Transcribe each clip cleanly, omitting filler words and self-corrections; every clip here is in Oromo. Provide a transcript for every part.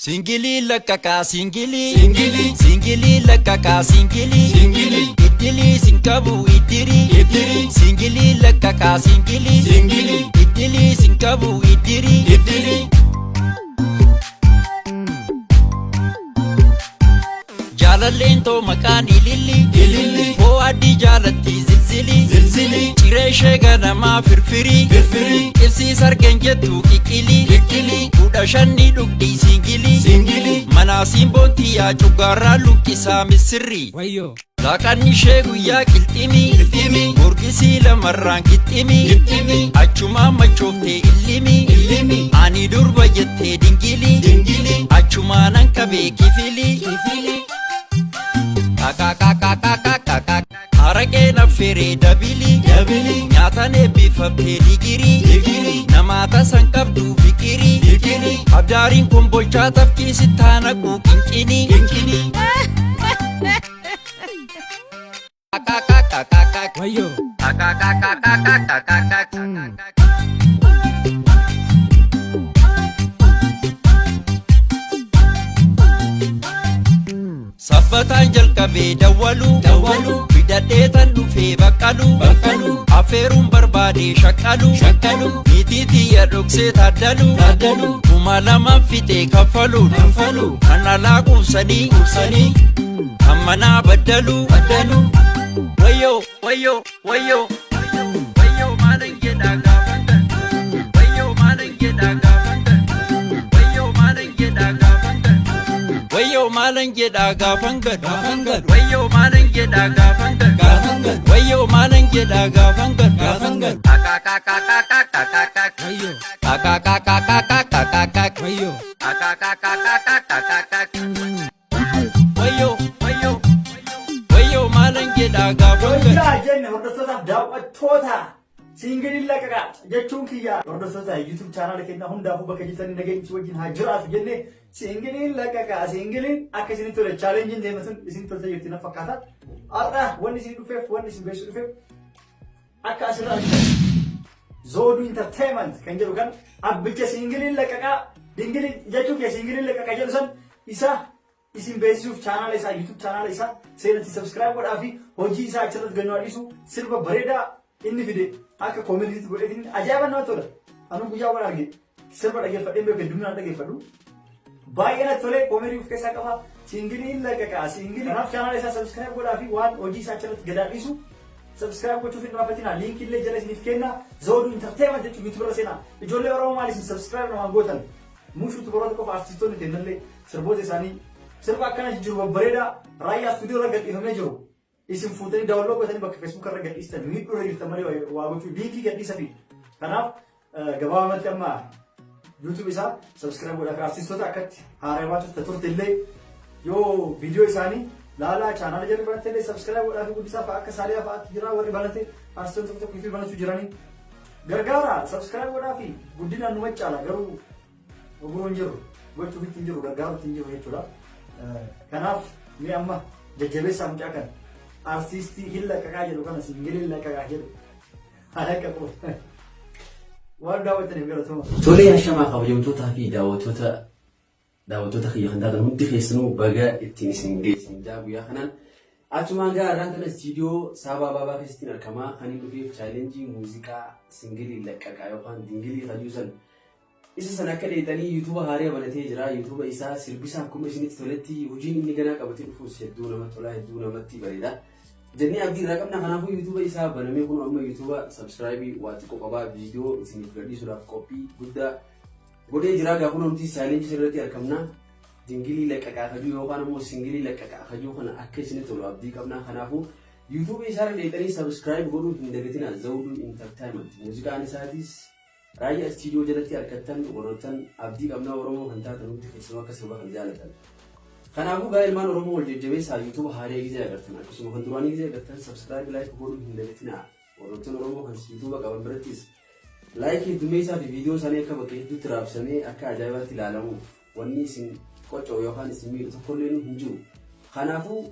Singili lakaka singili singili lakaka singili idili sinkabu idiri singili lakaka singili idili sinkabu idiri Jaalalleen too maqaan ililli Fo'aaddi jaalatti zilzili Cireeshee ganamaa firfiri Qibsii sargeen jettu qiqqili Kudha shanni dhugdii singili Manaa simboontii yaa cuggaarraa lukkisaa misirri Laaqanni ishee guyyaa qilximi Morgisii lamarraan qixximi Achumaan machooftee illimi Ani durba jettee dingili Achumaanan qabee kifili Araqee naffeeree dabili Nyaataan eebbifamtee digiri Namaata san qabdu fikiri Abdaariin kun bolchaa tafkiisi taanaquu qinqini Sabbataan jalqabee dawwalu Bidadheetan dhufee baqqalu Affeeruun barbaadee shaqqalu Niitiitii yadhoksee taaddalu Kuma lamaan fixee kaffalu Kan alaa quubsanii Kan manaa baddalu Wayyoo maalan jedhaa gaafan Wayyoo maalan jedhaa gaafan Wayyoo maalan jedhaa gaafan Wayyoo maalan jedhaa gaafan Wayyoo maalan jedhaa gaafan Wayyoo maalan jedhaa gaafan Wayyoo maalan jedhaa gaafan jenne hordoftoota daawwattoota Singili lakaka jechuun kiyya hordoftoota YouTube channel keenya hundaafuu bakka jirtanii nageenyi wajjin haa jiraatu jenne Singili lakaka singili akka isin tole challenge deema sun isin tolta jirti na fakkaata arra wanni isin dhufeef wanni isin beeksuu dhufeef akka asirraa Zodu Entertainment kan jedhu kan abbicha Singili lakaka dingili jechuun kiyya Singili lakaka jedhu san isa isin beeksisuuf channel isaa YouTube channel isaa seenatti subscribe godhaa fi hojii isaa achirratti gannoo dhiisu sirba bareedaa inni fide akka community godheetiin ajaa'iba nama tola anu guyyaa waan arge sirba dhageeffadhee beeku hedduminaan dhageeffadhu baay'ee natti tole comedy of keessaa qaba Singili lakaka singili kanaaf channel isaa subscribe godhaa fi waan hojii isaa achirratti gad dhiisu subscribe gochuuf hin raafatina link illee jala isiniif kenna Zodu Entertainment jechuun YouTube irra seenaa ijoollee Oromoo maal isin subscribe namaan gootan muushuutu boroota qofa artistoonni kennallee sirboota isaanii sirba akkana jiru babbareedaa raayyaa studio irra gadhiifamee jiru isin fuutanii download godhanii bakka Facebook irra gadhiistan miidhuu irra jirtan malee waa gochuu linkii gadhiisa fi kanaaf gabaabumatti amma YouTube isaa subscribe godhaa fi artistoota akkatti haarawaatu turte illee yoo viidiyoo isaanii laalaa channel jedhu banate illee subscribe godhaa fi guddisaa fa'a akka saaliyaa fa'aatti jira warri banate artistoota tokko fi banatu jiranii gargaara subscribe godhaa fi guddinaan nu macaala garuu oguruun jiru gochuuf ittiin jiru gargaaru ittiin jiru jechuudha kanaaf mi amma jajjabeessaa mucaa kan artistii hillaqaqaa jedhu kana Singili hillaqaqaa jedhu halaqaqu waan daawwataniif galatuma. Tolee hashamaa kabajamtootaa fi daawwattoota kiyya kan taatan hundi keessanuu baga ittiin isin geessin guyyaa kanaan achumaan gaarraan kana istiidiyoo Saabaa Baabaa keessatti argamaa kan hin dhufeef chaalenjii muuziqaa Singili hillaqaqaa yookaan dingilii kajuusan isa sana akka dheetanii YouTube haaraa banatee jira. YouTube isaa sirbisa akkuma isinitti toletti hojiin inni ganaa qabatee dhufuus hedduu nama tolaa hedduu namatti bareeda. Jennee abdii irraa qabna kanaafuu YouTube isaa banamee kun amma YouTube subscribe waa xiqqoo qabaa viidiyoo isiniif gadhiisuudhaaf qophii guddaa godhee jira. Gaafa nuti challenge irratti argamna dingilii laqqaqaa kajuu yookaan ammoo Singili laqqaqaa kajuu kana akka isinitti tolu abdii qabna. Kanaafuu YouTube isaa irra dheetanii subscribe godhuu hin dagatinaa. Zodu Entertainment muuziqaan isaatis raayyaa istiidiyoo jalatti argattan warroottan abdii qabnaa Oromoo kan taatan hundi keessumaa akka sirba kan jaalatan. Kanaafuu gaa ilmaan Oromoo wal jajjabeessaa YouTube haaraa gizee agartan akkasuma kan duraanii gizee agartan subscribe like godhuu hin dagatinaa. Warroottan Oromoo kan YouTube qaban birattis like heddumeessaa fi viidiyoo isaanii akka bakka hedduutti raabsamee akka ajaa'ibaatti ilaalamuuf wanni isin qoccoo yookaan isin miidhu tokkollee hin jiru. Kanaafuu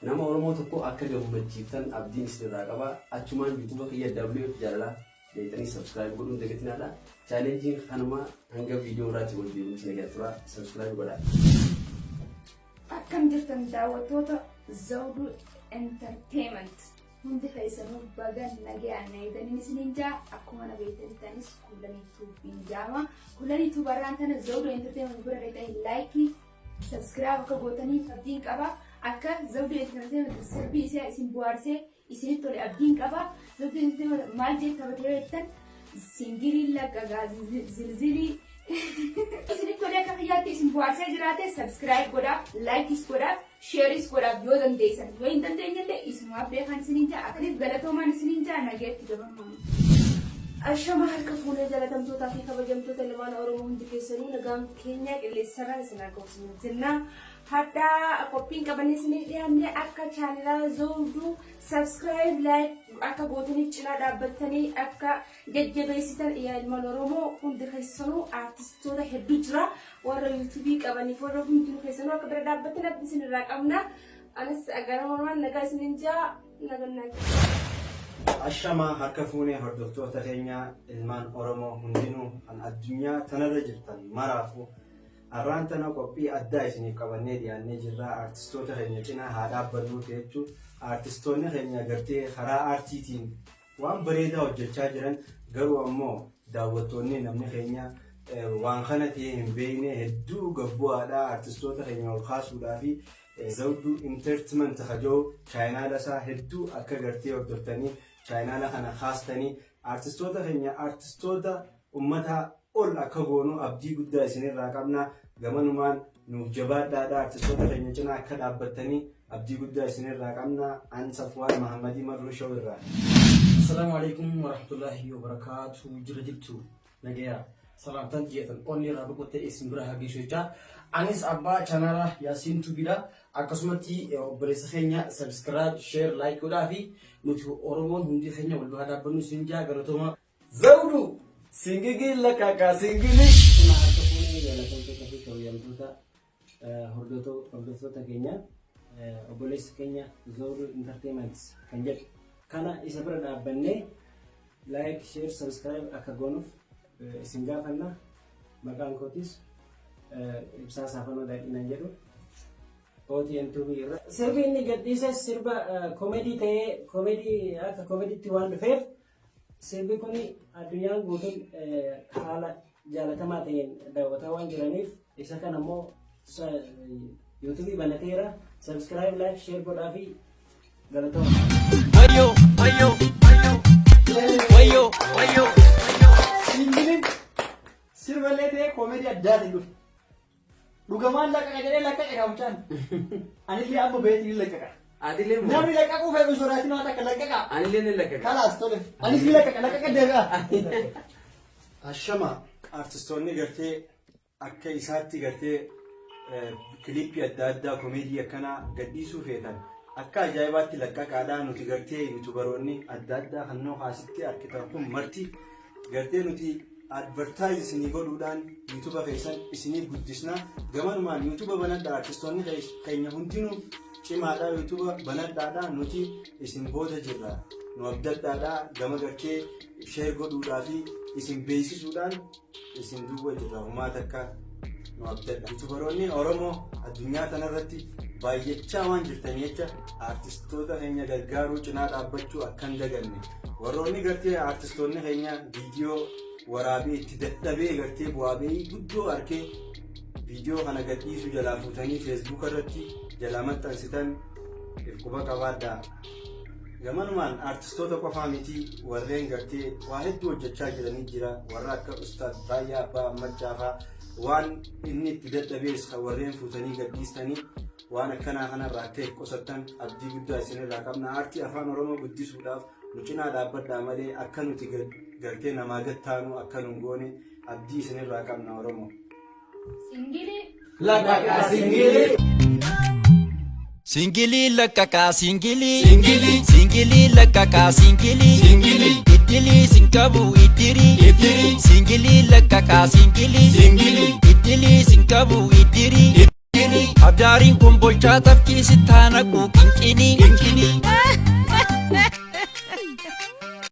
nama Oromoo tokko akka gammachiiftan abdiin isinirraa qaba. Achumaan YouTube kiyya WF jaalala deetanii subscribe godhuun dagatinadha. Challenge kanuma hanga video irratti wal deemuutti nagaa tura subscribe godhaa. Akkam jirtan daawwattoota Zawdu Entertainment hundi keessanuu bagan nagaan naayidanii isiniin jaa akkuma na beektanittanis kullaniitu binjaama kullaniitu barraan tana Zawdu Entertainment bira dhaqanii like subscribe akka gootanii abdiin qaba akka Zawdu Entertainment sirbii isaa isin bohaarsee isinitti tole abdiin qaba Zawdu Entertainment maal jettee beektan singilii laqagaa zilzilii isinitti tole akka fayyaatti isin bohaarsee jiraate subscribe godhaa like godhaa share godhaa yoo dandeessan yoo hin dandeenyellee isumaaf beekan isiniin jaa akkaniif galatoomaan isiniin jaa nageetti gabamaan. Ashama harka fuunee jalatamtootaa fi kabajamtoota ilmaan Oromoo hundi keessanuu nagaan keenya qilleensarraan isin argamsiisuu jenna. Hadda qophiin qabannee isinii dhiyaanne akka chaanalaa Zawduu subscribe like akka gootanii cinaa dhaabbattanii akka jajjabeessitan ilmaan Oromoo hundi keessanuu artistoota hedduu jira warra yuutuubii qabaniif warra hundi keessanuu akka bira dhaabbattan abdii isinirraa qabna. Anis agaramaan nagaa isiniin jaa nagaan. Ashama harka fuunee hordoftoota keenya ilmaan Oromoo hundinuu kan addunyaa tanarra jirtan maraafu arraan tana qophii addaa isiniif qabannee dhiyaannee jirra. Artistoota keenya cinaa haa dhaabbannu jechuun artistoonni keenya gartee karaa aartiitiin waan bareedaa hojjechaa jiran garuu ammoo daawwattoonni namni keenya waan kana ta'ee hin beekne hedduu gabbu'aadha. Artistoota keenya ol kaasuudhaa fi Zawduu Entertainment hajoo chaayinaala isaa hedduu akka gartee hordoftanii chaayinaala kana kaastanii artistoota keenya artistoota ummata ol akka goonu abdii guddaa isinirraa qabna. Gamanumaan nuuf jabaadhaadha. Artistoota keenya cinaa akka dhaabbattanii abdii guddaa isinirraa qabna. An Safwaan Mahammadii Marroo Shawirraa. Assalamu alaikum warahmatullahi wabarakatuh. Jira jirtu nagaya salaamtan jeetan onni irraa boqottee isin bira hageessu jecha anis abbaa chaanala Yaasiin Tubiidha. Akkasumatti obboleessa keenya subscribe share like godhaa fi nuti Oromoon hundi keenya wal duraa dhaabbannu isin jaa galatooma. Zawduu singigii laqaqaa singilii. Hordoftoota keenya obboleessa keenya Zawduu Entertainment kan jedhu kana isa bira dhaabbannee like share subscribe akka goonuuf isin gaafanna. Maqaan kootis Ibsaa Saafanoo Daadhiinaan jedhu OTN2 irra sirbi inni gadhiise sirba koomedii ta'ee koomedii akka koomediitti waan dhufeef sirbi kun addunyaan guutuun haala jaalatamaa ta'een daawwataa waan jiraniif isa kana ammoo YouTube banateera subscribe like share godhaa fi galatooma. Wayo wayo wayo wayo wayo Singilin sirbalee ta'ee koomedii addaatiin dhufe. Dhugamaan laqaqa jedhee laqaqe kaawuchaan. Anillee amma beetii laqaqa. Adillee Namni laqaquu fe'u sooraatiin waan akka laqaqa. anillee ni laqaqa. Kalaas tole. Anis ni laqaqa deebi'a. Ashama artistoonni gartee akka isaatti gartee kilippii adda addaa koomedii akkanaa gadhiisuu feetan akka ajaa'ibaatti laqaqaadhaa nuti gartee yuutubaroonni adda addaa kannoo haasitti argitan kun marti gartee nuti advertise isinii godhuudhaan yuutuba keessan isiniif guddisna. Gamanumaan yuutuba banadhaa artistoonni keenya hundinuu cimaadhaa yuutuba banadhaadhaa nuti isin booda jirra nu abdadhaadhaa gama gartee share godhuudhaa fi isin beeksisuudhaan isin duuba jirra humaa takka nu abdadha. Yuutubaroonni Oromoo addunyaa kanarratti baay'achaa waan jirtanii jecha artistoota keenya gargaaruu cinaa dhaabbachuu akkan daganne warroonni gartee artistoonni keenya viidiyoo waraabee itti dadhabee gartee bu'aa bahii guddoo arkee viidiyoo kana gadhiisu jalaa fuutanii Facebook irratti jalaa maxxansitan quba qabaadhaa. Gamanumaan artistoota qofaa miti warreen gartee waa hedduu hojjechaa jiranii jira warra akka Ustaad Baayyaa Abbaa Ammachaafaa waan inni itti dadhabees warreen fuutanii gadhiistanii waan akkanaa kanarraa akka qusattan abdii guddaa isinirraa qabna. Aartii afaan Oromoo guddisuudhaaf nu cinaa dhaabbadhaa malee akka nuti gartee namaa gattaanu akka nu goone abdii isinirraa qabna Oromoo. Singilii Laqaqaa singilii. Singilii laqaqaa singilii singilii laqaqaa singilii iddilii sinkabu iddiri singilii laqaqaa singilii iddilii sinkabu iddiri abdaariin kun bolchaa tafkii sittaana quuqinqinii